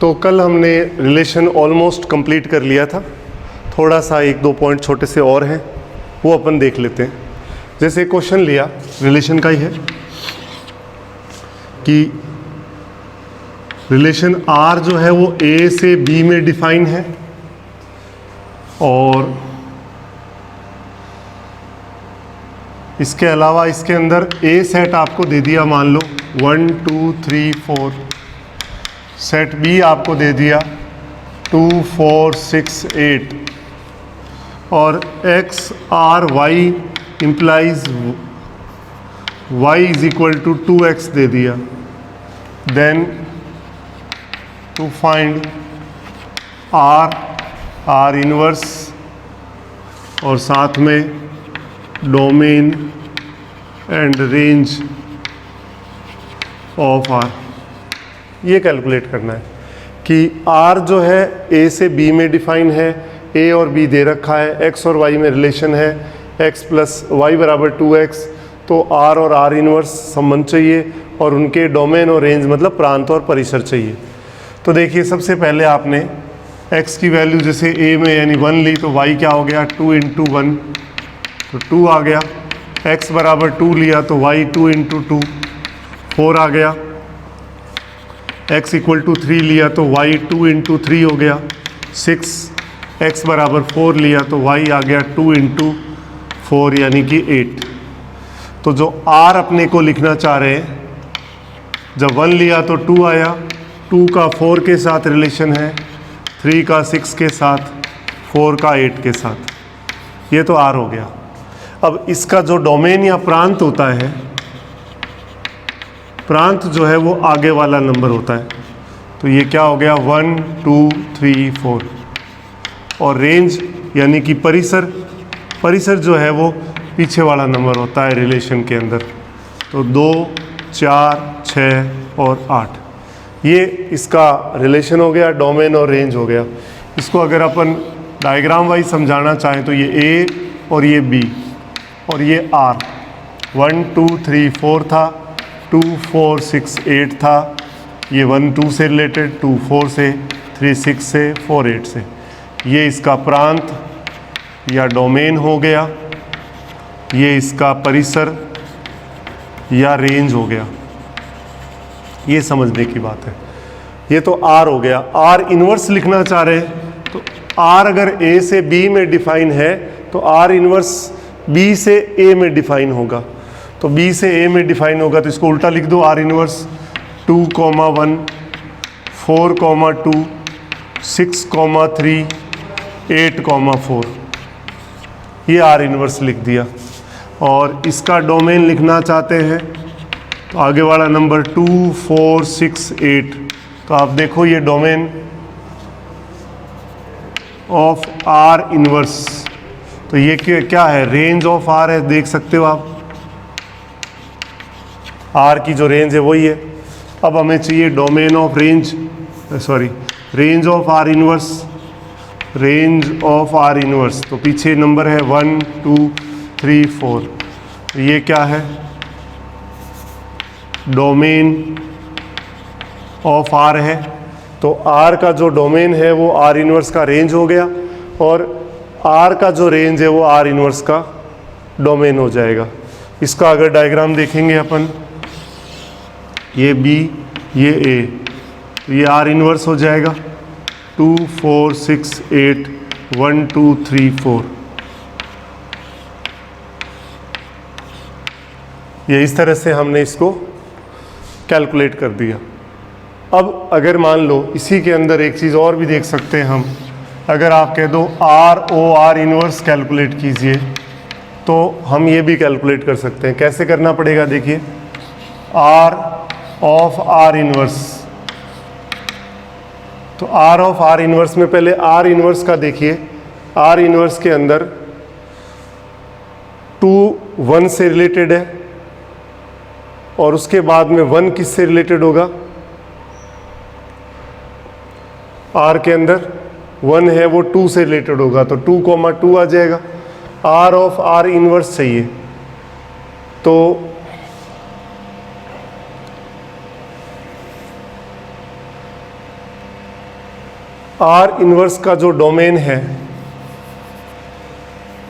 तो कल हमने रिलेशन ऑलमोस्ट कंप्लीट कर लिया था, थोड़ा सा एक दो पॉइंट छोटे से और हैं, वो अपन देख लेते हैं। जैसे क्वेश्चन लिया रिलेशन का ही है कि रिलेशन R जो है वो A से B में डिफाइन है और इसके अलावा इसके अंदर A सेट आपको दे दिया, मान लो 1 2 3 4, सेट B आपको दे दिया 2 4 6 8 और X R Y implies Y is equal to 2X दे दिया। Then to find R inverse और साथ में domain and range of R, ये कैलकुलेट करना है कि R जो है A से B में डिफाइन है, A और B दे रखा है, X और Y में रिलेशन है, X प्लस Y बराबर 2X, तो R और R इनवर्स संबंध चाहिए और उनके डोमेन और रेंज मतलब प्रांत और परिसर चाहिए। तो देखिए सबसे पहले आपने X की वैल्यू जैसे A में यानी 1 ली, तो Y क्या हो गया 2 इंटू 1, तो 2 आ गया। X बराबर 2 लिया तो Y 2 इंटू 2 4 आ गया। X इक्वल टू 3 लिया तो Y 2 इंटू 3 हो गया 6। X बराबर 4 लिया तो Y आ गया 2 इंटू 4 यानी कि 8। तो जो R अपने को लिखना चाह रहे हैं, जब 1 लिया तो 2 आया, 2 का 4 के साथ रिलेशन है, 3 का 6 के साथ, 4 का 8 के साथ, ये तो R हो गया। अब इसका जो डोमेन या प्रांत होता है, प्रांत जो है वो आगे वाला नंबर होता है, तो ये क्या हो गया 1 2 3 4। और रेंज यानी कि परिसर, परिसर जो है वो पीछे वाला नंबर होता है रिलेशन के अंदर, तो 2 4 6 और 8, ये इसका रिलेशन हो गया, डोमेन और रेंज हो गया। इसको अगर अपन डायग्राम वाइज समझाना चाहें तो ये A और ये B और ये R, 1 2 3 4 था, 2 4 6 8 था, ये 1 2 से रिलेटेड, 2 4 से, 3 6 से, 4 8 से, ये इसका प्रांत या डोमेन हो गया, ये इसका परिसर या रेंज हो गया। ये समझने की बात है। ये तो R हो गया। R इनवर्स लिखना चाह रहे हैं तो R अगर A से B में डिफाइन है तो R इनवर्स B से A में डिफाइन होगा, तो B से A में डिफाइन होगा तो इसको उल्टा लिख दो, R इनवर्स 2, 1 4, 2 6, 3 8, 4, ये R इनवर्स लिख दिया। और इसका डोमेन लिखना चाहते हैं तो आगे वाला नंबर 2 4 6 8, तो आप देखो ये डोमेन ऑफ R इनवर्स, तो ये क्या है, रेंज ऑफ R है, देख सकते हो आप, R की जो रेंज है वही है। अब हमें चाहिए domain of range, sorry range of R inverse, range of R inverse, तो पीछे नंबर है 1 2 3 4, तो ये क्या है, डोमेन ऑफ R है, तो R का जो डोमेन है वो R इनवर्स का रेंज हो गया और R का जो रेंज है वो R इनवर्स का डोमेन हो जाएगा। इसका अगर डायग्राम देखेंगे अपन, ये B ये A, तो ये R इनवर्स हो जाएगा 2 4 6 8 1 2 3 4, ये इस तरह से हमने इसको कैलकुलेट कर दिया। अब अगर मान लो इसी के अंदर एक चीज़ और भी देख सकते हैं हम, अगर आप कह दो R इनवर्स कैलकुलेट कीजिए, तो हम ये भी कैलकुलेट कर सकते हैं। कैसे करना पड़ेगा, देखिए R ऑफ R इनवर्स, तो R ऑफ R इनवर्स में पहले R इनवर्स का देखिए, R इनवर्स के अंदर 2 1 से रिलेटेड है और उसके बाद में 1 किससे रिलेटेड होगा, R के अंदर 1 है वो 2 से रिलेटेड होगा, तो 2, 2 आ जाएगा। R ऑफ R इनवर्स चाहिए, तो आर इनवर्स का जो डोमेन है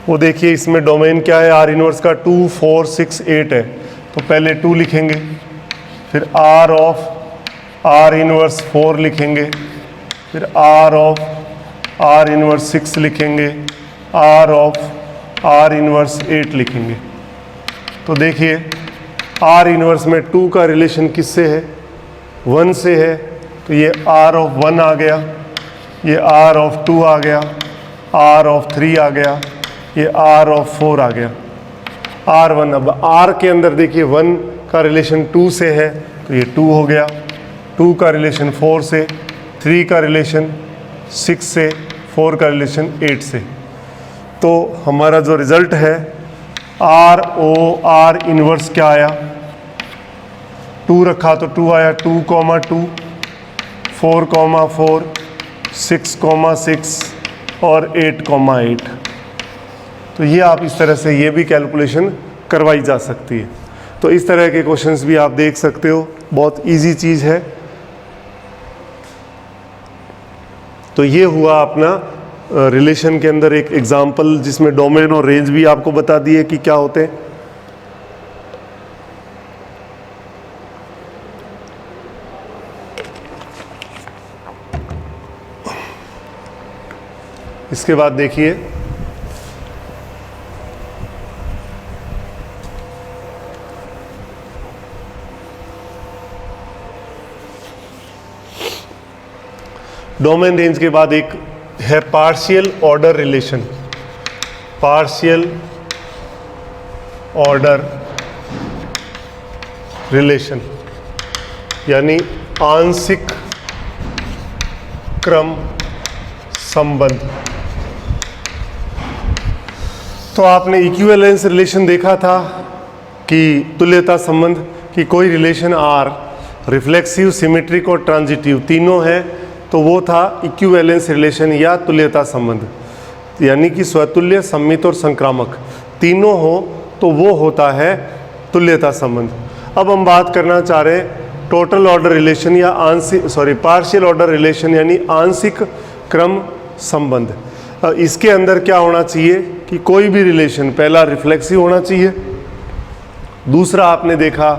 वो देखिए, इसमें डोमेन क्या है आर इनवर्स का, 2 4 6 8 है। तो पहले 2 लिखेंगे, फिर आर ऑफ आर इनवर्स 4 लिखेंगे, फिर आर ऑफ आर इनवर्स 6 लिखेंगे, आर ऑफ आर इनवर्स 8 लिखेंगे। तो देखिए आर इनवर्स में 2 का रिलेशन किससे है, 1 से है। तो ये आर ऑफ 1 आ गया, ये आर ऑफ 2 आ गया, आर ऑफ 3 आ गया, ये आर ऑफ 4 आ गया, R1। अब R के अंदर देखिए 1 का रिलेशन 2 से है, तो ये 2 हो गया, 2 का रिलेशन 4 से, 3 का रिलेशन 6 से, 4 का रिलेशन 8 से। तो हमारा जो रिजल्ट है आर ओ आर इनवर्स क्या आया, 2 रखा तो 2 आया, 2, 2, 4, 4, 6, 6 और 8, 8। तो ये आप इस तरह से ये भी कैलकुलेशन करवाई जा सकती है। तो इस तरह के क्वेश्चंस भी आप देख सकते हो, बहुत इजी चीज़ है। तो ये हुआ अपना रिलेशन के अंदर एक एग्जाम्पल, जिसमें डोमेन और रेंज भी आपको बता दिए कि क्या होते हैं। इसके बाद देखिए डोमेन रेंज के बाद एक है partial order relation. Partial order relation यानी आंशिक क्रम संबंध। तो आपने इक्विवेलेंस रिलेशन देखा था कि तुल्यता संबंध कि कोई रिलेशन आर रिफ्लेक्सिव, सिमेट्रिक और ट्रांजिटिव तीनों है, तो वो था इक्विवेलेंस रिलेशन या तुल्यता संबंध। यानी कि स्वतुल्य, सम्मित और संक्रामक तीनों हो तो वो होता है तुल्यता संबंध। अब हम बात करना चाह रहे हैं टोटल ऑर्डर रिलेशन या पार्शियल ऑर्डर रिलेशन यानी आंशिक क्रम संबंध। इसके अंदर क्या होना चाहिए कि कोई भी रिलेशन पहला रिफ्लेक्सिव होना चाहिए, दूसरा आपने देखा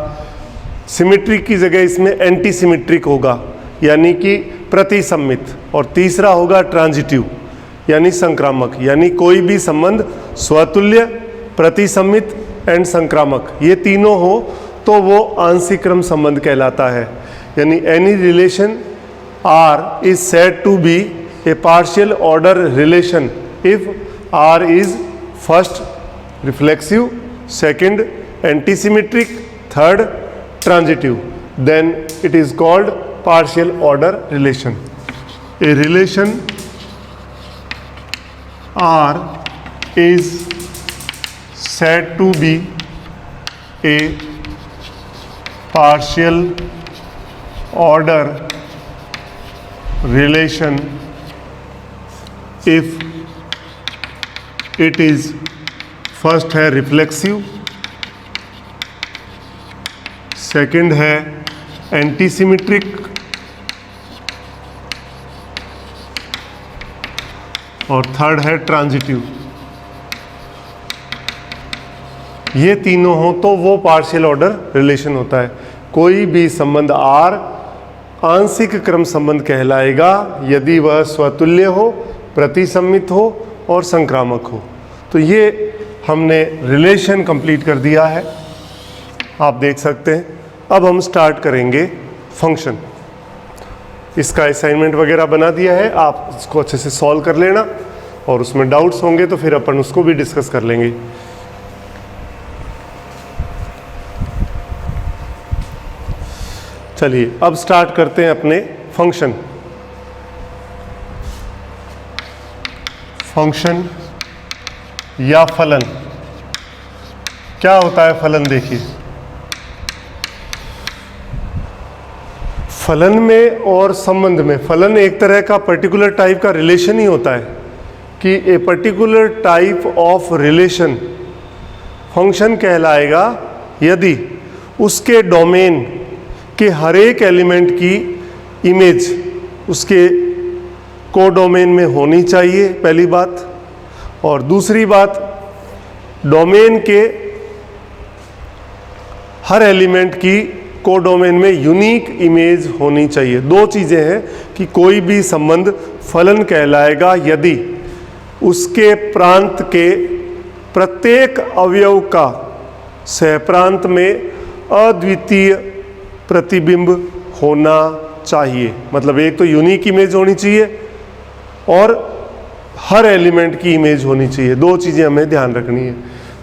सिमेट्रिक की जगह इसमें एंटी सिमेट्रिक होगा यानी कि प्रतिसम्मित, और तीसरा होगा ट्रांजिटिव यानी संक्रामक। यानी कोई भी संबंध स्वतुल्य, प्रतिसम्मित एंड संक्रामक ये तीनों हो तो वो आंशिक क्रम संबंध कहलाता है। यानी any relation R is said to be a partial order relation if R is first reflexive, second antisymmetric, third transitive, then it is called partial order relation. A relation R is said to be a partial order relation if it is first है reflexive, second है antisymmetric, और third है transitive. ये तीनों हो तो वो partial order relation होता है। कोई भी संबंध आर आंशिक क्रम संबंध कहलाएगा यदि वह स्वतुल्य हो, प्रतिसम्मित हो और संक्रामक हो। तो ये हमने रिलेशन कंप्लीट कर दिया है, आप देख सकते हैं। अब हम स्टार्ट करेंगे फंक्शन। इसका असाइनमेंट वगैरह बना दिया है, आप इसको अच्छे से सॉल्व कर लेना, और उसमें डाउट्स होंगे तो फिर अपन उसको भी डिस्कस कर लेंगे। चलिए अब स्टार्ट करते हैं अपने फंक्शन। फंक्शन या फलन। क्या होता है फलन? देखिए फलन में और संबंध में, फलन एक तरह का पर्टिकुलर टाइप का रिलेशन ही होता है कि a particular type of relation function कहलाएगा यदि उसके डोमेन के हर एक एलिमेंट की इमेज उसके कोडोमेन में होनी चाहिए, पहली बात। और दूसरी बात, डोमेन के हर एलिमेंट की कोडोमेन में यूनिक इमेज होनी चाहिए। दो चीज़ें हैं कि कोई भी संबंध फलन कहलाएगा यदि उसके प्रांत के प्रत्येक अवयव का सहप्रांत में अद्वितीय प्रतिबिंब होना चाहिए। मतलब एक तो यूनिक इमेज होनी चाहिए और हर एलिमेंट की इमेज होनी चाहिए। दो चीज़ें हमें ध्यान रखनी है।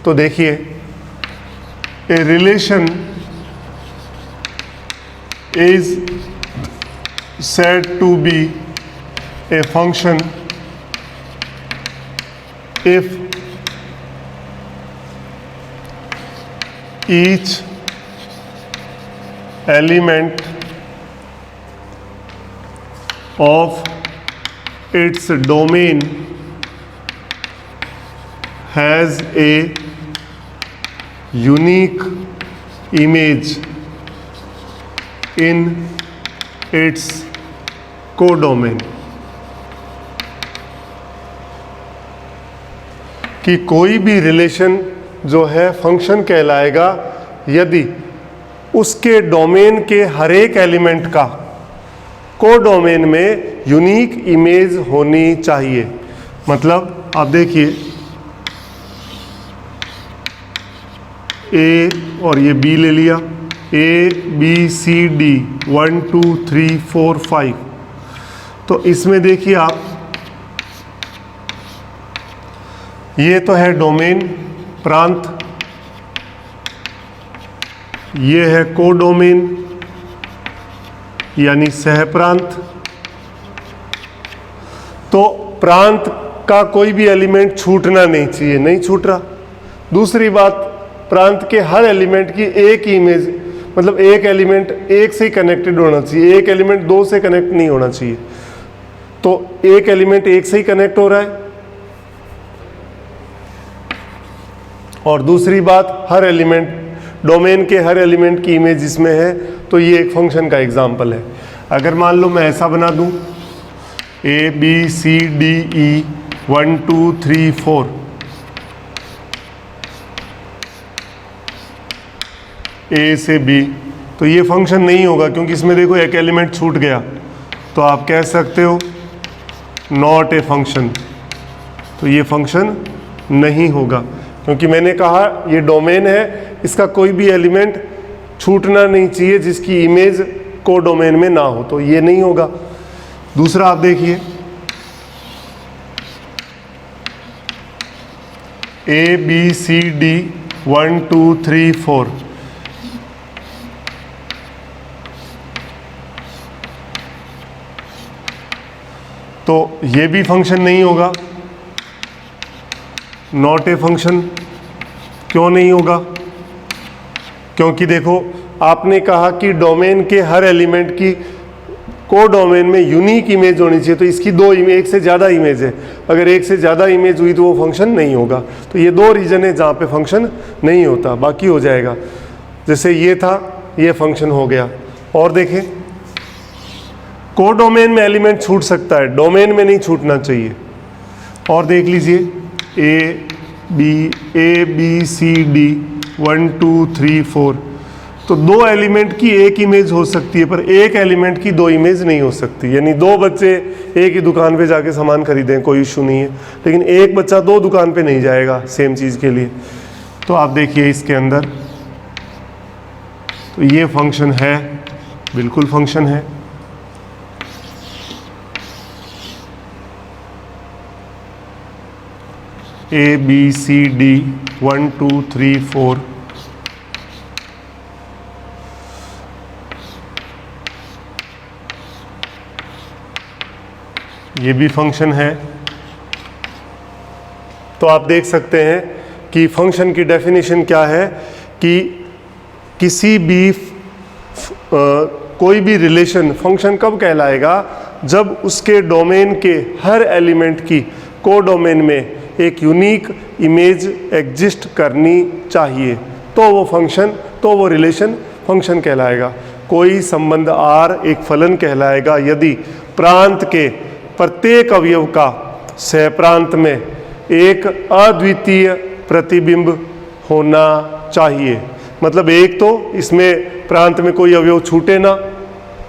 तो देखिए, a relation is said to be a function if each element of its domain has a unique image in its codomain. कि कोई भी रिलेशन जो है फंक्शन कहलाएगा यदि उसके डोमेन के हर एक एलिमेंट का कोडोमेन में यूनिक इमेज होनी चाहिए। मतलब आप देखिए, ए और ये बी ले लिया, ए बी सी डी 1 2 3 4 5। तो इसमें देखिए आप, ये तो है डोमेन प्रांत, ये है कोडोमेन यानी सहप्रांत। तो प्रांत का कोई भी एलिमेंट छूटना नहीं चाहिए, नहीं छूट रहा। दूसरी बात, प्रांत के हर एलिमेंट की एक ही इमेज, मतलब एक एलिमेंट एक से ही कनेक्टेड होना चाहिए, एक एलिमेंट दो से कनेक्ट नहीं होना चाहिए। तो एक एलिमेंट एक से ही कनेक्ट हो रहा है। और दूसरी बात, हर एलिमेंट, डोमेन के हर एलिमेंट की इमेज इसमें है। तो ये एक फंक्शन का एग्जाम्पल है। अगर मान लो मैं ऐसा बना दूं, A B C D E 1 2 3 4, ए से बी, तो ये फंक्शन नहीं होगा क्योंकि इसमें देखो एक एलिमेंट छूट गया। तो आप कह सकते हो नॉट ए फंक्शन। तो ये फंक्शन नहीं होगा क्योंकि मैंने कहा ये डोमेन है, इसका कोई भी एलिमेंट छूटना नहीं चाहिए जिसकी इमेज कोडोमेन में ना हो। तो ये नहीं होगा। दूसरा आप देखिए, ए बी सी डी 1 2 3 4, तो ये भी फंक्शन नहीं होगा, नॉट ए फंक्शन। क्यों नहीं होगा? क्योंकि देखो आपने कहा कि डोमेन के हर एलिमेंट की कोडोमेन में यूनिक इमेज होनी चाहिए। तो इसकी दो इमेज, एक से ज़्यादा इमेज है। अगर एक से ज़्यादा इमेज हुई तो वो फंक्शन नहीं होगा। तो ये दो रीजन है जहाँ पे फंक्शन नहीं होता, बाकी हो जाएगा। जैसे ये था, ये फंक्शन हो गया। और देखें, कोडोमेन में एलिमेंट छूट सकता है, डोमेन में नहीं छूटना चाहिए। और देख लीजिए, ए बी सी डी 1 2 3 4, तो दो एलिमेंट की एक इमेज हो सकती है पर एक एलिमेंट की दो इमेज नहीं हो सकती। यानी दो बच्चे एक ही दुकान पे जाके सामान खरीदें, कोई इशू नहीं है, लेकिन एक बच्चा दो दुकान पे नहीं जाएगा सेम चीज़ के लिए। तो आप देखिए इसके अंदर, तो ये फंक्शन है, बिल्कुल फंक्शन है। ए बी सी डी 1 2 3 4, ये भी फंक्शन है। तो आप देख सकते हैं कि फंक्शन की डेफिनेशन क्या है कि किसी भी कोई भी रिलेशन फंक्शन कब कहलाएगा, जब उसके डोमेन के हर एलिमेंट की कोडोमेन में एक यूनिक इमेज एग्जिस्ट करनी चाहिए। तो वो फंक्शन, तो वो रिलेशन फंक्शन कहलाएगा। कोई संबंध R एक फलन कहलाएगा यदि प्रांत के प्रत्येक अवयव का सहप्रांत में एक अद्वितीय प्रतिबिंब होना चाहिए। मतलब एक तो इसमें प्रांत में कोई अवयव छूटे ना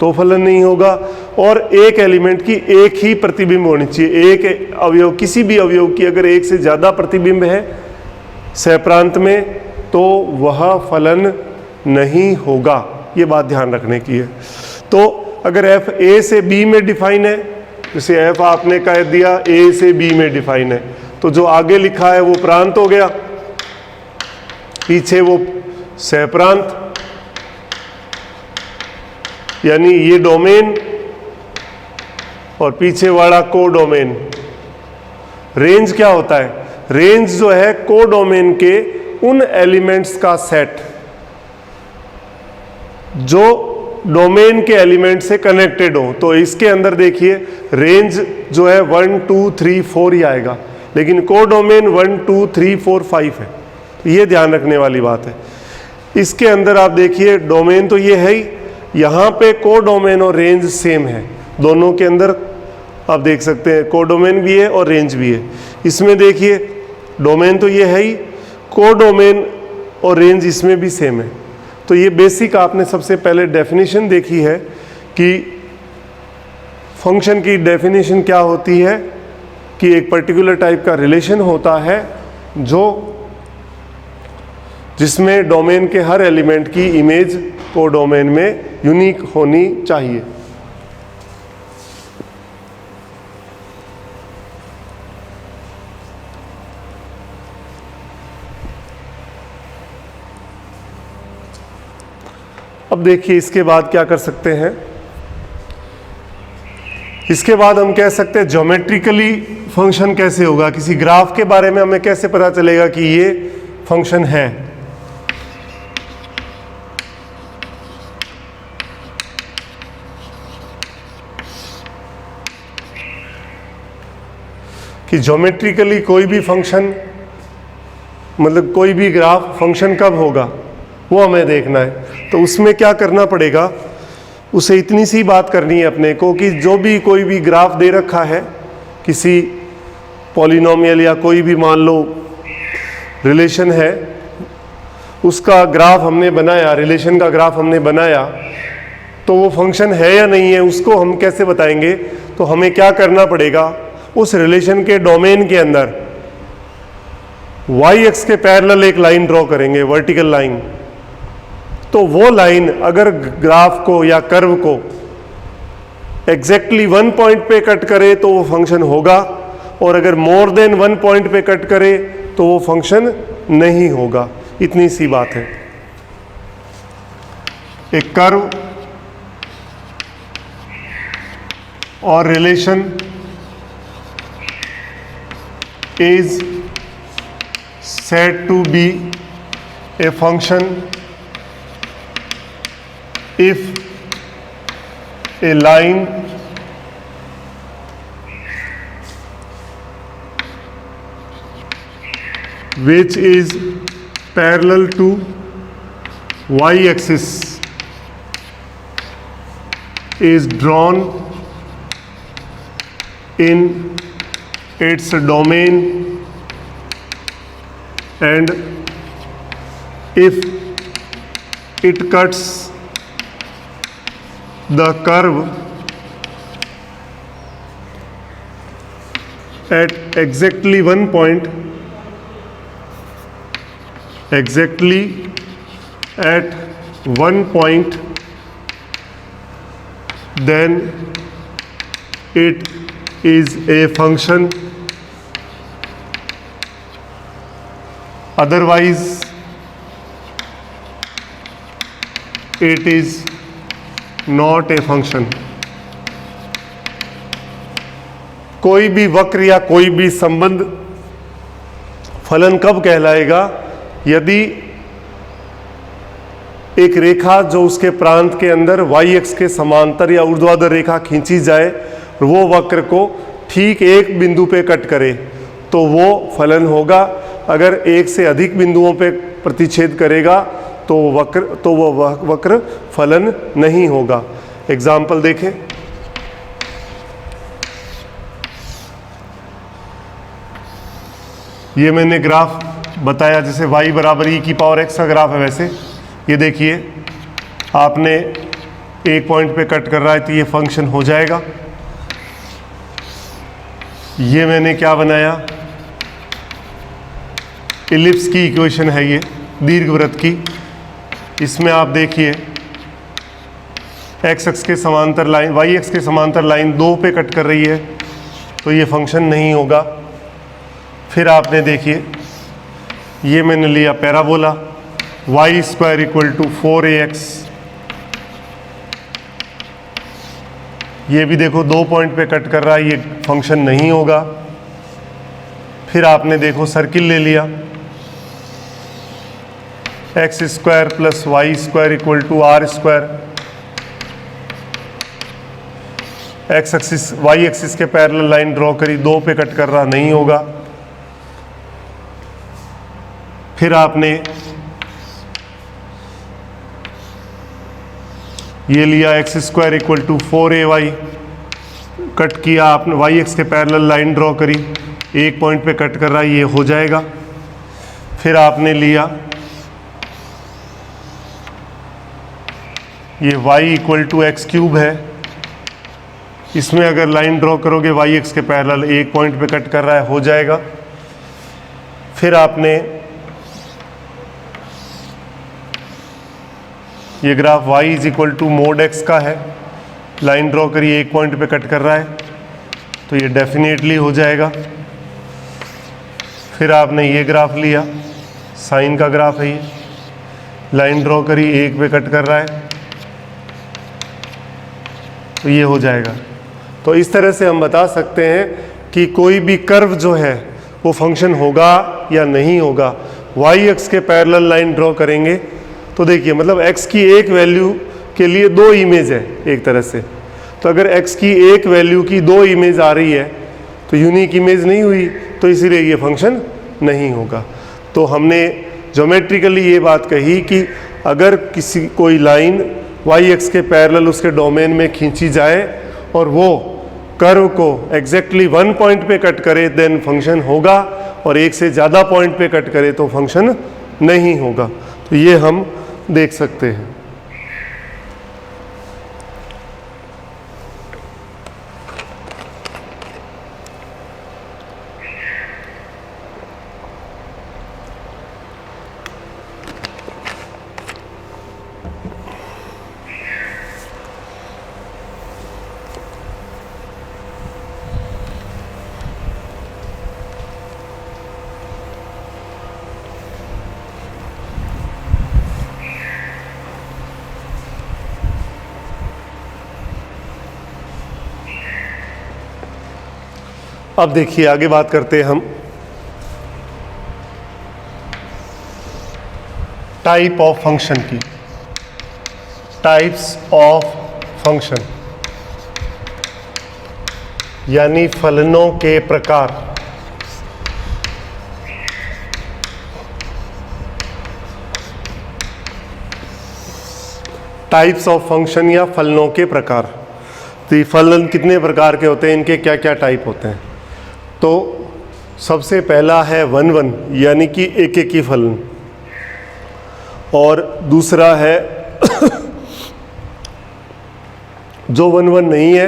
तो फलन नहीं होगा, और एक एलिमेंट की एक ही प्रतिबिंब होनी चाहिए। एक अवयव, किसी भी अवयव की अगर एक से ज़्यादा प्रतिबिंब है सहप्रांत में तो वह फलन नहीं होगा। ये बात ध्यान रखने की है। तो अगर f a से b में डिफाइन है, जैसे f आपने कह दिया a से b में डिफाइन है, तो जो आगे लिखा है वो प्रांत हो गया, पीछे वो सहप्रांत, यानी ये डोमेन और पीछे वाला कोडोमेन। रेंज क्या होता है? रेंज जो है कोडोमेन के उन एलिमेंट्स का सेट जो डोमेन के एलिमेंट से कनेक्टेड हो। तो इसके अंदर देखिए रेंज जो है 1 2 3 4 ही आएगा, लेकिन कोडोमेन 1 2 3 4 5 है। तो ये ध्यान रखने वाली बात है। इसके अंदर आप देखिए डोमेन तो ये है ही, यहाँ पे कोडोमेन और रेंज सेम है। दोनों के अंदर आप देख सकते हैं कोडोमेन भी है और रेंज भी है। इसमें देखिए डोमेन तो ये है ही, कोडोमेन और रेंज इसमें भी सेम है। तो ये बेसिक आपने सबसे पहले डेफिनेशन देखी है कि फंक्शन की डेफिनेशन क्या होती है कि एक पर्टिकुलर टाइप का रिलेशन होता है जिसमें डोमेन के हर एलिमेंट की इमेज कोडोमेन में यूनिक होनी चाहिए। अब देखिए इसके बाद क्या कर सकते हैं। इसके बाद हम कह सकते हैं ज्योमेट्रिकली फंक्शन कैसे होगा। किसी ग्राफ के बारे में हमें कैसे पता चलेगा कि ये फंक्शन है। कि ज्योमेट्रिकली कोई भी फंक्शन, मतलब कोई भी ग्राफ फंक्शन कब होगा वो हमें देखना है। तो उसमें क्या करना पड़ेगा, उसे इतनी सी बात करनी है अपने को कि जो भी कोई भी ग्राफ दे रखा है किसी पॉलिनोमियल या कोई भी मान लो रिलेशन है, उसका ग्राफ हमने बनाया, रिलेशन का ग्राफ हमने बनाया, तो वो फंक्शन है या नहीं है उसको हम कैसे बताएंगे। तो हमें क्या करना पड़ेगा, उस रिलेशन के डोमेन के अंदर वाई एक्स के पैरेलल एक लाइन ड्रॉ करेंगे, वर्टिकल लाइन। तो वो लाइन अगर ग्राफ को या कर्व को एग्जैक्टली 1 पॉइंट पे कट करे तो वो फंक्शन होगा, और अगर मोर देन 1 पॉइंट पे कट करे तो वो फंक्शन नहीं होगा। इतनी सी बात है। एक कर्व और relation is said to be a function if a line which is parallel to y-axis is drawn in its domain, and if it cuts the curve at exactly 1 point, exactly at 1 point, then it is a function, otherwise it is not a function। कोई भी वक्र या कोई भी संबंध फलन कब कहलाएगा, यदि एक रेखा जो उसके प्रांत के अंदर वाई एक्स के समांतर या ऊर्ध्वाधर रेखा खींची जाए और वो वक्र को ठीक एक बिंदु पे कट करे तो वो फलन होगा। अगर एक से अधिक बिंदुओं पे प्रतिच्छेद करेगा तो वो वक्र फलन नहीं होगा। एग्जाम्पल देखें। ये मैंने ग्राफ बताया जैसे y बराबर e की पावर x का ग्राफ है, वैसे ये देखिए आपने एक पॉइंट पे कट कर रहा है तो ये फंक्शन हो जाएगा। ये मैंने क्या बनाया, इलिप्स की इक्वेशन है ये दीर्घवृत्त की। इसमें आप देखिए x अक्ष के समांतर लाइन, y अक्ष के समांतर लाइन 2 पे कट कर रही है तो ये फंक्शन नहीं होगा। फिर आपने देखिए ये मैंने लिया parabola, y square equal to 4ax, ये भी देखो 2 पॉइंट पे कट कर रहा है, ये फंक्शन नहीं होगा। फिर आपने देखो सर्किल ले लिया, x square plus y square equal to r square, x axis y axis के पैरेलल लाइन ड्रॉ करी, 2 पे कट कर रहा, नहीं होगा। फिर आपने ये लिया x square equal to 4ay, cut किया आपने, वाई एक्स के पैरेलल लाइन ड्रॉ करी, एक पॉइंट पे कट कर रहा है, ये हो जाएगा। फिर आपने लिया ये y equal to x cube है, इसमें अगर लाइन ड्रॉ करोगे वाई एक्स के पैरेलल, एक पॉइंट पे कट कर रहा है, हो जाएगा। फिर आपने ये graph y is equal to mod x का है, लाइन ड्रॉ करी, एक पॉइंट पे कट कर रहा है तो ये डेफिनेटली हो जाएगा। फिर आपने ये ग्राफ लिया, साइन का ग्राफ है ये, लाइन ड्रॉ करी, एक पे कट कर रहा है तो ये हो जाएगा। तो इस तरह से हम बता सकते हैं कि कोई भी कर्व जो है वो फंक्शन होगा या नहीं होगा। y अक्ष के पैरेलल लाइन ड्रॉ करेंगे तो देखिए मतलब x की एक वैल्यू के लिए 2 इमेज है एक तरह से, तो अगर x की एक वैल्यू की 2 इमेज आ रही है तो यूनिक इमेज नहीं हुई, तो इसीलिए ये फंक्शन नहीं होगा। तो हमने ज्योमेट्रिकली ये बात कही कि अगर कोई लाइन y अक्ष के पैरेलल उसके डोमेन में खींची जाए और वो कर्व को एग्जैक्टली 1 पॉइंट पे कट करे देन फंक्शन होगा, और एक से ज़्यादा पॉइंट पे कट करे तो फंक्शन नहीं होगा। तो ये हम देख सकते हैं। अब देखिए आगे बात करते हैं हम टाइप ऑफ फंक्शन की, टाइप्स ऑफ फंक्शन यानी फलनों के प्रकार। टाइप्स ऑफ फंक्शन या फलनों के प्रकार। तो ये फलन कितने प्रकार के होते हैं, इनके क्या क्या टाइप होते हैं। तो सबसे पहला है 1-1 यानी कि एक ही फलन, और दूसरा है जो 1-1 नहीं है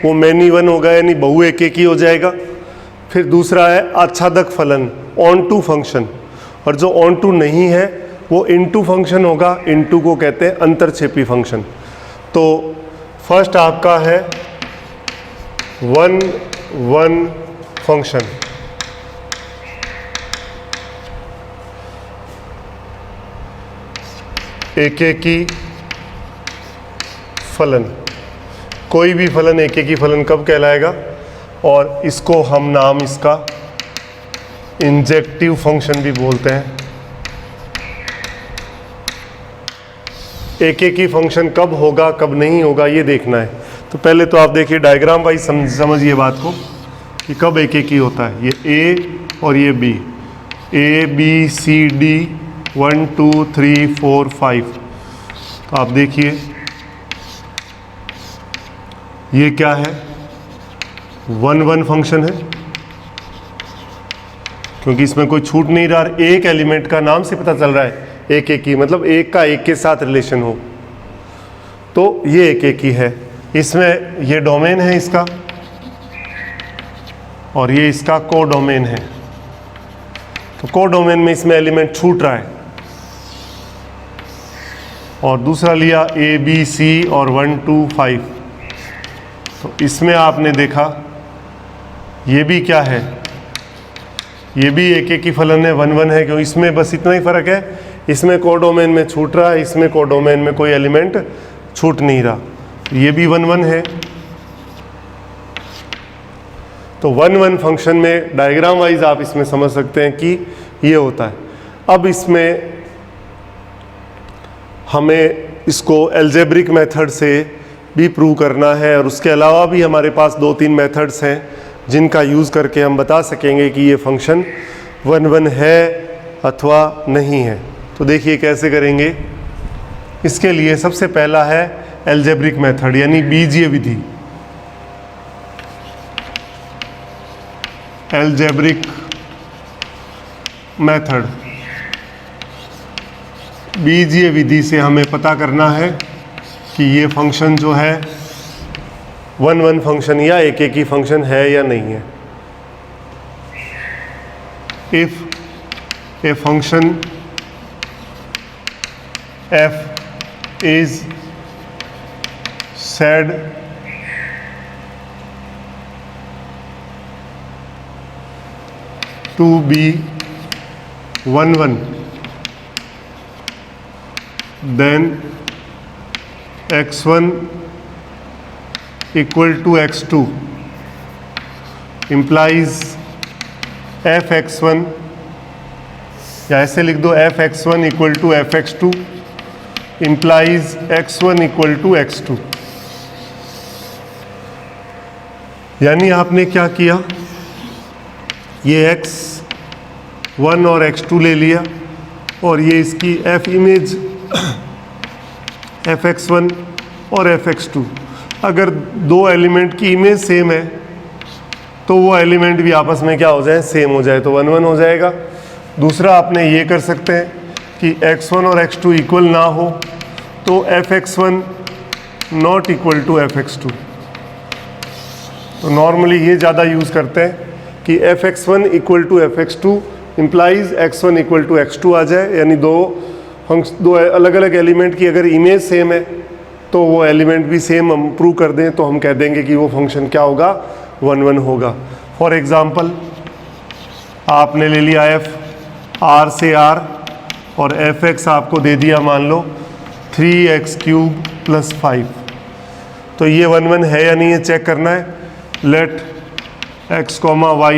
वो मैनी 1 होगा यानी बहु एक ही हो जाएगा। फिर दूसरा है आच्छादक फलन, ऑन टू फंक्शन, और जो ऑन टू नहीं है वो इनटू फंक्शन होगा, इनटू को कहते हैं अंतरक्षेपी फंक्शन। तो फर्स्ट आपका है 1-1 फंक्शन, एक ही फलन। कोई भी फलन एक ही फलन कब कहलाएगा, और इसको हम नाम इसका इंजेक्टिव फंक्शन भी बोलते हैं। एक ही फंक्शन कब होगा कब नहीं होगा ये देखना है। तो पहले तो आप देखिए डायग्राम वाइज समझिए बात को कि कब एक ही होता है। ये A और ये B, A B C D 1 2 3 4 5। तो आप देखिए ये क्या है, 1-1 फंक्शन है। क्योंकि इसमें कोई छूट नहीं रहा, एक एलिमेंट का नाम से पता चल रहा है एक एक ही, मतलब एक का एक के साथ रिलेशन हो, तो ये एक एक ही है। इसमें ये डोमेन है इसका, और ये इसका कोडोमेन है। तो कोडोमेन में इसमें एलिमेंट छूट रहा है। और दूसरा लिया ए बी सी और 1 2 5, तो इसमें आपने देखा ये भी क्या है, ये भी एक एक ही फलन है, 1 1 है, क्यों इसमें बस इतना ही फर्क है, इसमें कोडोमेन में छूट रहा है, इसमें कोडोमेन में कोई एलिमेंट छूट नहीं रहा। ये भी 1 1 है। तो 1 1 फंक्शन में डायग्राम वाइज आप इसमें समझ सकते हैं कि ये होता है। अब इसमें हमें इसको एल्जेब्रिक मेथड से भी प्रूव करना है, और उसके अलावा भी हमारे पास 2-3 मेथड्स हैं जिनका यूज़ करके हम बता सकेंगे कि ये फंक्शन 1 1 है अथवा नहीं है। तो देखिए कैसे करेंगे। इसके लिए सबसे पहला है एल्जेब्रिक मेथड, यानी बीजीय विधि। एल्जेब्रिक मेथड, बीजीय विधि से हमें पता करना है कि ये फंक्शन जो है 1 1 फंक्शन या एक एक ही फंक्शन है या नहीं है। If a function f is said to be 1 1, then x1 equal to x2 implies fx1, या ऐसे लिख दो fx1 equal to fx2 implies x1 equal to x2। यानी आपने क्या किया, ये x1 और x2 ले लिया, और ये इसकी f इमेज fx1 और fx2। अगर दो एलिमेंट की इमेज सेम है तो वो एलिमेंट भी आपस में क्या हो जाए, सेम हो जाए, तो 1 1 हो जाएगा। दूसरा आपने ये कर सकते हैं कि x1 और x2 इक्वल ना हो तो fx1 not equal to fx2। तो नॉर्मली ये ज़्यादा यूज़ करते हैं कि fx1 equal to fx2 implies x1 equal to x2 आ जाए, यानी दो अलग अलग एलिमेंट की अगर इमेज सेम है तो वो एलिमेंट भी सेम हम प्रूव कर दें तो हम कह देंगे कि वो फंक्शन क्या होगा, 1 1 होगा। फॉर एग्ज़ाम्पल आपने ले लिया f r से r, और fx आपको दे दिया मान लो 3x³ + 5। तो ये 1 1 है या नहीं है चेक करना है। लेट x, y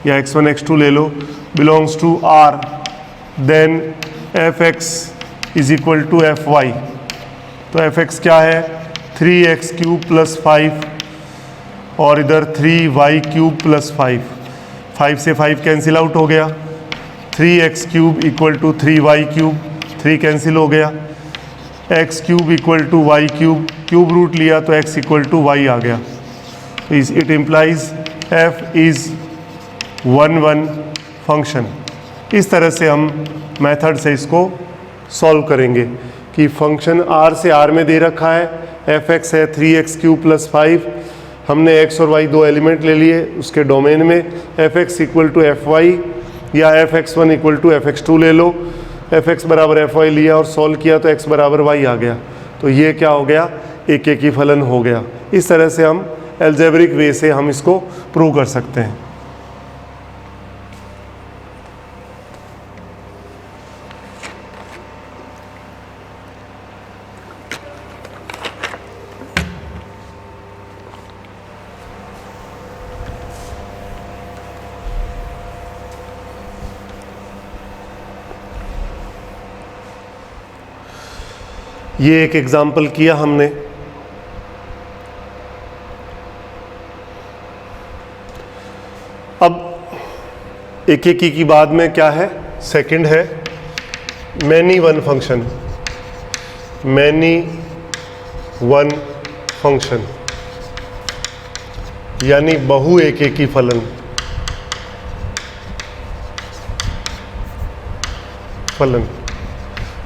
या x1 x2 ले लो belongs to r, then fx is equal to fy। तो fx क्या है, 3x³ + 5, और इधर 3y³ + 5। 5 से 5 कैंसिल आउट हो गया, 3x³ equal to 3y³, 3 cancel हो गया, x³ equal to y³, cube root लिया तो x इक्वल टू y आ गया। It implies f is 1 1 function. इस तरह से हम मेथड से इसको सॉल्व करेंगे कि फंक्शन r से r में दे रखा है, fx है 3x³ + 5, हमने x और y दो एलिमेंट ले लिए उसके डोमेन में, fx इक्वल टू fy या fx1 इक्वल टू fx2 ले लो, fx बराबर fy लिया और सॉल्व किया तो x बराबर y आ गया। तो ये क्या हो गया, एक एक ही फलन हो गया। इस तरह से हम एल्जेब्रिक वे से हम इसको प्रूव कर सकते हैं। ये एक एग्जाम्पल किया हमने। अब एक एक की बाद में क्या है, सेकंड है many one function. Many one function यानी बहु एक ही फलन। फलन।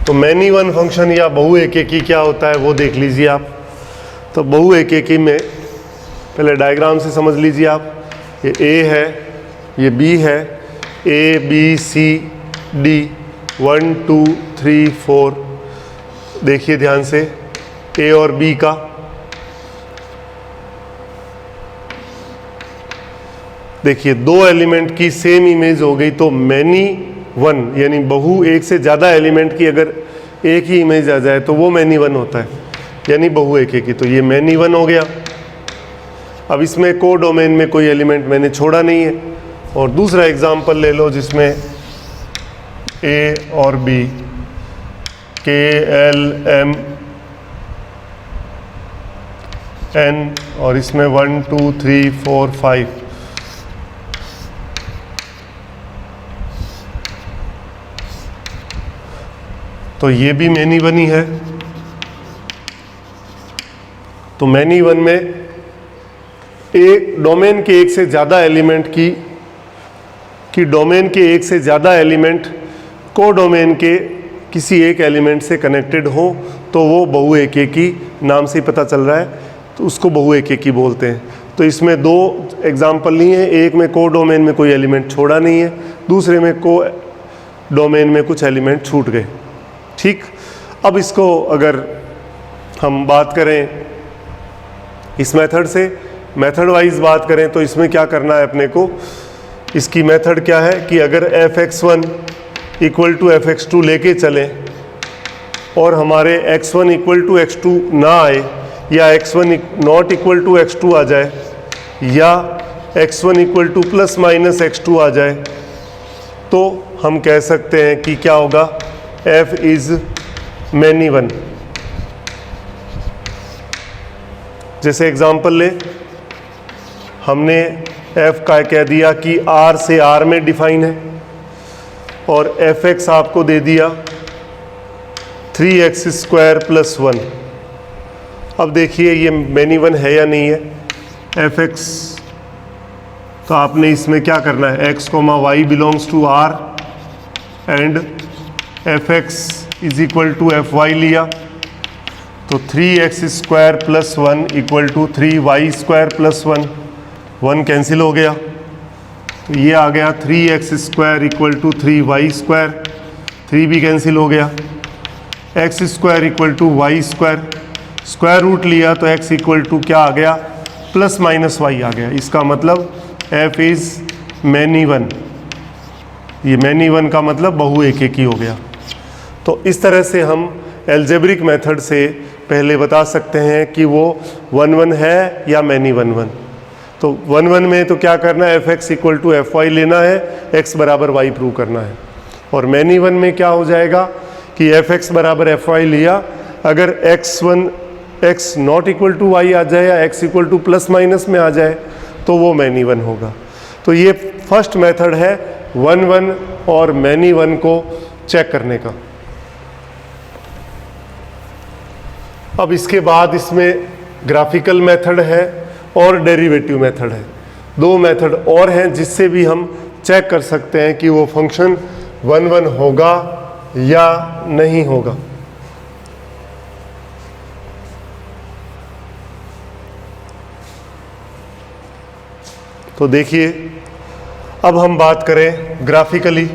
तो मैनी वन फंक्शन या बहु एकेकी क्या होता है वो देख लीजिए आप। तो बहु एकेकी में पहले डायग्राम से समझ लीजिए आप। ये ए है, ये बी है, ए बी सी डी 1 2 3 4। देखिए ध्यान से ए और बी का। देखिए दो एलिमेंट की सेम इमेज हो गई तो मैनी वन, यानी बहु एक से ज़्यादा एलिमेंट की अगर एक ही इमेज आ जाए तो वो मैनी वन होता है, यानी बहु एक की। तो ये मैनी वन हो गया। अब इसमें को डोमेन में कोई एलिमेंट मैंने छोड़ा नहीं है। और दूसरा एग्जांपल ले लो जिसमें ए और बी के एल एम एन और इसमें 1 2 3 4 5। तो ये भी मैनी वन ही है। तो मैनी वन में एक डोमेन के एक से ज़्यादा एलिमेंट की डोमेन के एक से ज़्यादा एलिमेंट को डोमेन के किसी एक एलिमेंट से कनेक्टेड हो तो वो बहु एकेकी, नाम से ही पता चल रहा है, तो उसको बहु एकेकी बोलते हैं। तो इसमें दो एग्जाम्पल लिए हैं, एक में को डोमेन में कोई एलिमेंट छोड़ा नहीं है, दूसरे में को डोमेन में कुछ एलिमेंट छूट गए। ठीक, अब इसको अगर हम बात करें इस मेथड से, मेथड वाइज बात करें तो इसमें क्या करना है अपने को। इसकी मेथड क्या है कि अगर fx1 इक्वल टू fx2 लेके चलें और हमारे x1 इक्वल टू x2 ना आए, या x1 not equal to x2 आ जाए, या x1 equal to plus minus x2 आ जाए, तो हम कह सकते हैं कि क्या होगा, f इज मैनी वन। जैसे एग्जांपल ले, हमने f का कह दिया कि r से r में डिफाइन है और fx आपको दे दिया 3x स्क्वायर प्लस 1। अब देखिए ये मैनी वन है या नहीं है। fx तो आपने इसमें क्या करना है, x, y belongs to r and fx is equal to fy लिया, तो 3x square plus 1 equal to 3y square plus 1, 1 cancel हो गया, तो ये आ गया 3x square equal to 3y square, 3 भी कैंसिल हो गया, x square equal to y square, square root लिया तो x इक्वल टू क्या आ गया, प्लस माइनस y आ गया। इसका मतलब f इज मैनी वन। ये मैनी वन का मतलब बहु एकेकी हो गया। तो इस तरह से हम एल्जेब्रिक मेथड से पहले बता सकते हैं कि वो 1 1 है या मैनी 1 1। तो 1 1 में तो क्या करना है, fx इक्वल टू fy लेना है, x बराबर y प्रूव करना है। और मैनी 1 में क्या हो जाएगा कि fx बराबर fy लिया, अगर x not equal to y आ जाए या x equal to plus minus में आ जाए तो वो मैनी 1 होगा। तो ये फर्स्ट मेथड है 1 1 और मैनी 1 को चेक करने का। अब इसके बाद इसमें ग्राफिकल मेथड है और डेरिवेटिव मेथड है। दो मेथड और हैं जिससे भी हम चेक कर सकते हैं कि वो फंक्शन 1 1 होगा या नहीं होगा। तो देखिए, अब हम बात करें ग्राफिकली।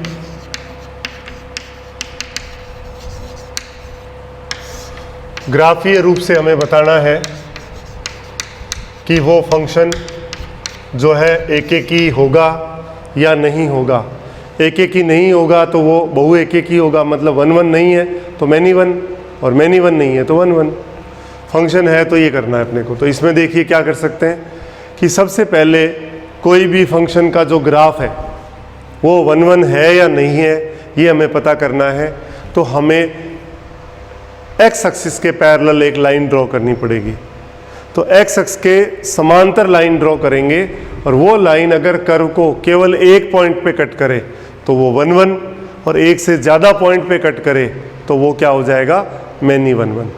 ग्राफीय रूप से हमें बताना है कि वो फंक्शन जो है एकेकी होगा या नहीं होगा। एकेकी नहीं होगा तो वो बहु एकेकी होगा, मतलब 1 1 नहीं है तो मैनी 1, और मैनी 1 नहीं है तो 1 1। फंक्शन है तो ये करना है अपने को। तो इसमें देखिए क्या कर सकते हैं कि सबसे पहले कोई भी फंक्शन का जो ग्राफ है वो 1 1 है या नहीं है, ये हमें पता करना है। तो हमें एक्स एक्सिस के पैरेलल एक लाइन ड्रॉ करनी पड़ेगी। तो एक्स एक्स के समांतर लाइन ड्रॉ करेंगे और वो लाइन अगर कर्व को केवल एक पॉइंट पे कट करे तो वो 1 1, और एक से ज़्यादा पॉइंट पे कट करे तो वो क्या हो जाएगा, मैनी 1 1।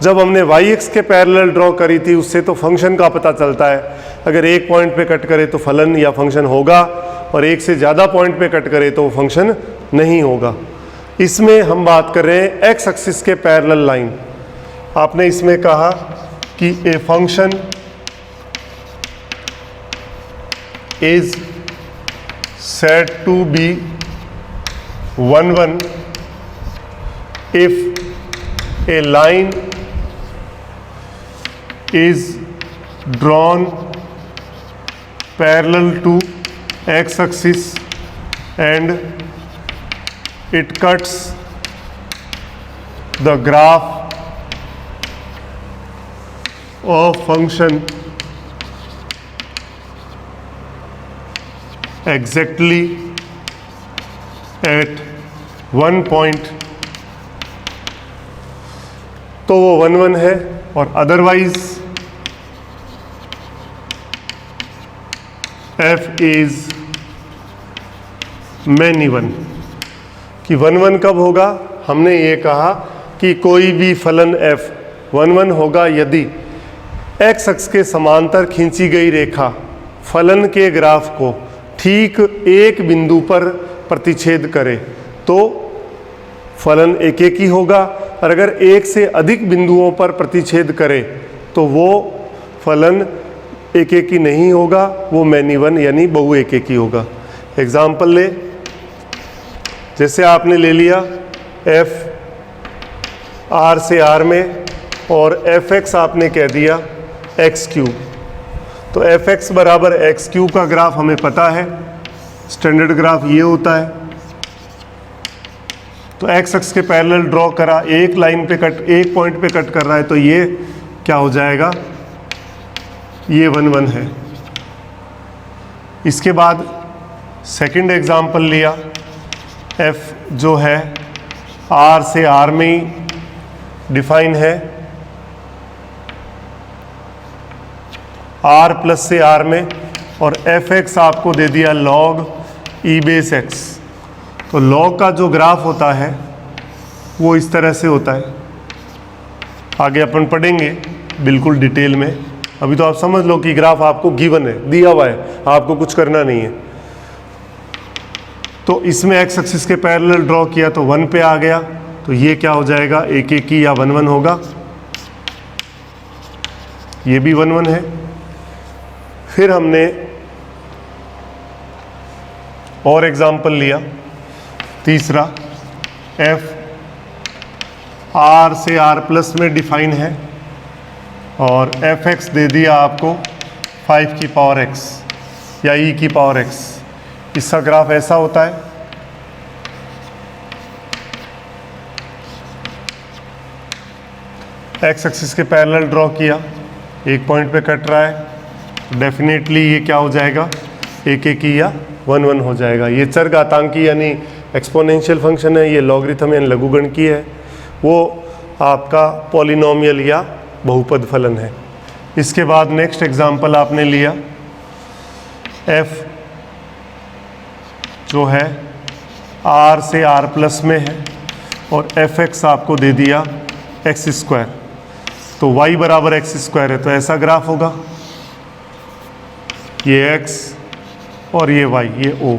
जब हमने वाई एक्स के पैरेलल ड्रॉ करी थी उससे तो फंक्शन का पता चलता है, अगर एक पॉइंट पे कट करे तो फलन या फंक्शन होगा और एक से ज़्यादा पॉइंट पे कट करे तो वो फंक्शन नहीं होगा। इसमें हम बात कर रहे हैं एक्स एक्सिस के पैरेलल लाइन। आपने इसमें कहा कि a function is said to be 1 1 if a line is drawn parallel to x axis and it cuts the graph of function exactly at one point, तो वो 1 1 है, और अदरवाइज f इज many 1। कि 1 1 कब होगा? हमने ये कहा कि कोई भी फलन f 1 1 होगा यदि x अक्ष के समांतर खींची गई रेखा फलन के ग्राफ को ठीक एक बिंदु पर प्रतिच्छेद करे तो फलन एक एक ही होगा, और अगर एक से अधिक बिंदुओं पर प्रतिच्छेद करे तो वो फलन एक एक ही नहीं होगा, वो मैनी वन यानी बहु एक एक ही होगा। एग्जाम्पल ले, जैसे आपने ले लिया f r से r में और fx आपने कह दिया एक्स क्यूब, तो fx बराबर एक्स क्यूब का ग्राफ हमें पता है, स्टैंडर्ड ग्राफ ये होता है। तो x अक्ष के पैरेलल ड्रॉ करा, एक लाइन पे कट, एक पॉइंट पे कट कर रहा है, तो ये क्या हो जाएगा? ये 1 1 है। इसके बाद सेकंड एग्जांपल लिया, f जो है r से r में ही डिफाइन है, r प्लस से r में, और fx आपको दे दिया log e बेस x। तो log का जो ग्राफ होता है वो इस तरह से होता है, आगे अपन पढ़ेंगे बिल्कुल डिटेल में। अभी तो आप समझ लो कि ग्राफ आपको गिवन है, दिया हुआ है, आपको कुछ करना नहीं है। तो इसमें x एक्सिस के पैरेलल ड्रॉ किया तो 1 पे आ गया, तो ये क्या हो जाएगा? एक एक ही या 1 1 होगा। ये भी 1 1 है। फिर हमने और एग्जाम्पल लिया, तीसरा f r से r प्लस में डिफाइन है और fx दे दिया आपको 5 की पावर x या e की पावर x। इसका ग्राफ ऐसा होता है, x एक्सिस के पैरेलल ड्रॉ किया, एक पॉइंट पे कट रहा है, डेफिनेटली ये क्या हो जाएगा? एक एक ही या 1 1 हो जाएगा। ये चरघातांकी यानी एक्सपोनेंशियल फंक्शन है, ये लॉगरिथम यानी लघुगणकीय है, वो आपका पॉलिनोमियल या बहुपद फलन है। इसके बाद नेक्स्ट एग्जांपल आपने लिया, f जो है r से r प्लस में है और fx आपको दे दिया एक्स स्क्वायर, तो y बराबर एक्स स्क्वायर है, तो ऐसा ग्राफ होगा, ये x और ये y, ये o।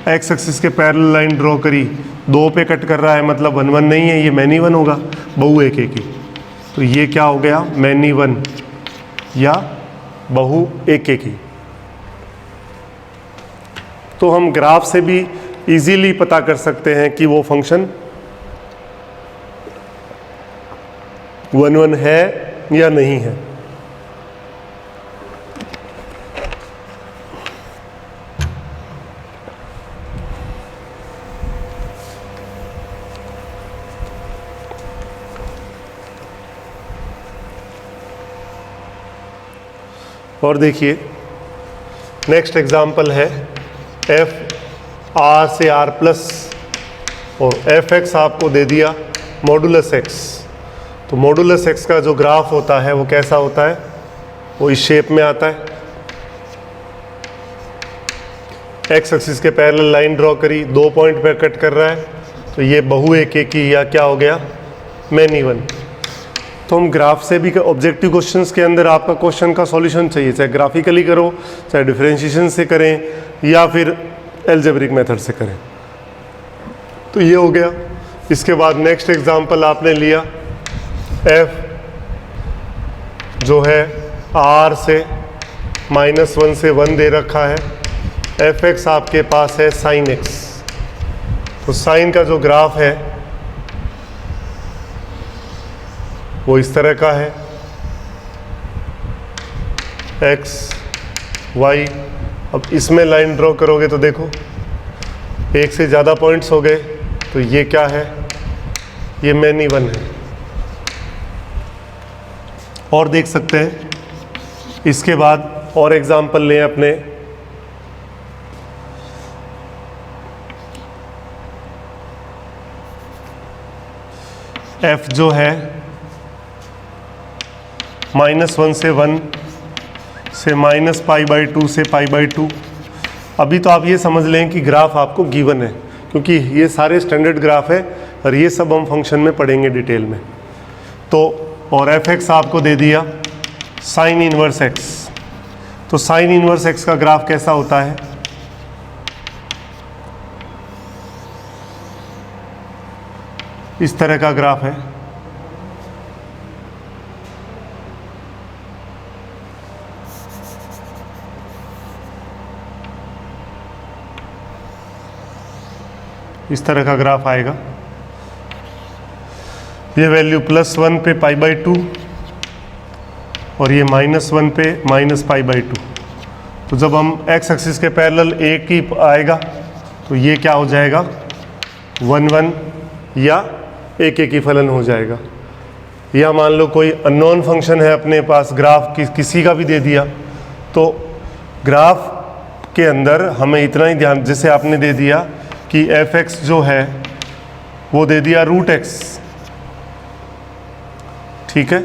एक्स एक्सिस के पैरेलल लाइन ड्रॉ करी, 2 पे कट कर रहा है, मतलब 1 1 नहीं है, ये मैनी 1 होगा, बहु एक एक ही। तो ये क्या हो गया? मैनी 1 या बहु एक एक ही। तो हम ग्राफ से भी इजीली पता कर सकते हैं कि वो फंक्शन 1 1 है या नहीं है। और देखिए नेक्स्ट एग्जाम्पल है, f r से r प्लस और fx आपको दे दिया मॉडुलस x। तो मॉडुलस x का जो ग्राफ होता है वो कैसा होता है? वो इस शेप में आता है, x एक्सिस के पैरेलल लाइन ड्रॉ करी, 2 पॉइंट पर कट कर रहा है, तो ये बहु एक एक ही या क्या हो गया? मैनी 1। तो हम ग्राफ से भी, ऑब्जेक्टिव क्वेश्चंस के अंदर आपका क्वेश्चन का सॉल्यूशन चाहिए, चाहे ग्राफिकली करो, चाहे डिफरेंशिएशन से करें या फिर एल्जेब्रिक मेथड से करें। तो ये हो गया। इसके बाद नेक्स्ट एग्जांपल आपने लिया f जो है r से -1 से 1 दे रखा है, fx आपके पास है sin x। तो साइन का जो ग्राफ है वो इस तरह का है, x y। अब इसमें लाइन ड्रॉ करोगे तो देखो एक से ज़्यादा पॉइंट्स हो गए, तो ये क्या है, ये मैनी वन है। और देख सकते हैं इसके बाद और एग्जाम्पल लें अपने, f जो है -1 से 1 से -π/2 से π/2। अभी तो आप ये समझ लें कि ग्राफ आपको गिवन है, क्योंकि ये सारे स्टैंडर्ड ग्राफ है और ये सब हम फंक्शन में पढ़ेंगे डिटेल में। तो और fx आपको दे दिया साइन इनवर्स x। तो साइन इनवर्स x का ग्राफ कैसा होता है, इस तरह का ग्राफ है। इस तरह का ग्राफ आएगा। ये वैल्यू +1 पे π/2 और ये -1 पे -π/2। तो जब हम x एक्सिस के पैरेलल एक ही आएगा तो ये क्या हो जाएगा, 1 या एक ही फलन हो जाएगा। या मान लो कोई अननोन फंक्शन है अपने पास, ग्राफ किसी का भी दे दिया, तो ग्राफ के अंदर हमें इतना ही ध्यान, जैसे आपने दे दिया कि fx जो है वो दे दिया √x, ठीक है,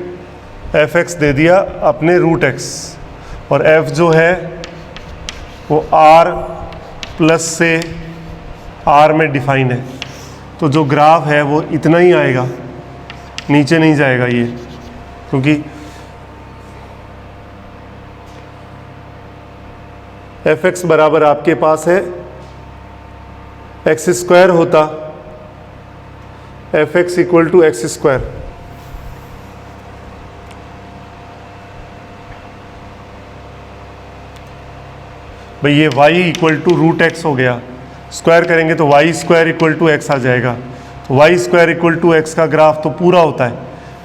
fx दे दिया अपने √x, और f जो है वो r प्लस से r में डिफाइन है। तो जो ग्राफ है वो इतना ही आएगा, नीचे नहीं जाएगा ये, क्योंकि fx बराबर आपके पास है x² होता, fx = x²। भाई ये y = √x हो गया, स्क्वायर करेंगे तो y² = x आ जाएगा। तो y² = x का ग्राफ तो पूरा होता है,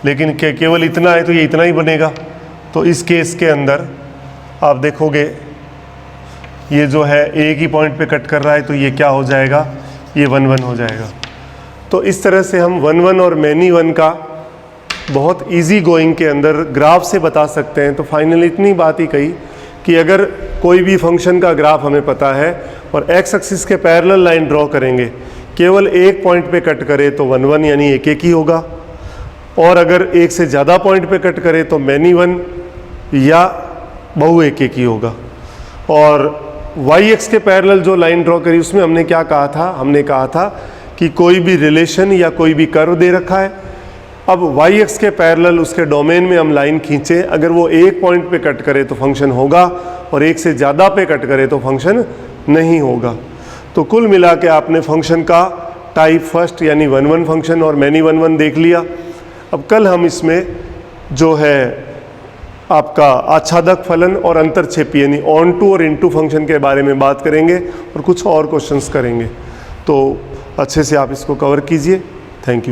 लेकिन केवल इतना है तो ये इतना ही बनेगा। तो इस केस के अंदर आप देखोगे ये जो है एक ही पॉइंट पे कट कर रहा है, तो ये क्या हो जाएगा, ये 1 1 हो जाएगा। तो इस तरह से हम 1 1 और मैनी वन का बहुत इजी गोइंग के अंदर ग्राफ से बता सकते हैं। तो फाइनली इतनी बात ही कही कि अगर कोई भी फंक्शन का ग्राफ हमें पता है और x एक्सिस के पैरेलल लाइन ड्रॉ करेंगे, केवल एक पॉइंट पे कट करे तो 1 1 यानी एक ही होगा, और अगर एक से ज़्यादा पॉइंट पे कट करे तो मैनी वन या बहु एक ही होगा। और y-x के पैरेलल जो लाइन ड्रॉ करी उसमें हमने क्या कहा था, हमने कहा था कि कोई भी रिलेशन या कोई भी कर्व दे रखा है, अब y-x के पैरेलल उसके डोमेन में हम लाइन खींचे, अगर वो एक पॉइंट पे कट करे तो फंक्शन होगा, और एक से ज़्यादा पे कट करे तो फंक्शन नहीं होगा। तो कुल मिला के आपने फंक्शन का टाइप फर्स्ट यानी 1 1 फंक्शन और मैनी 1 1 देख लिया। अब कल हम इसमें जो है आपका आच्छादक फलन और अंतरछेपी यानी ऑन टू और इनटू फंक्शन के बारे में बात करेंगे और कुछ और क्वेश्चंस करेंगे। तो अच्छे से आप इसको कवर कीजिए। Thank you.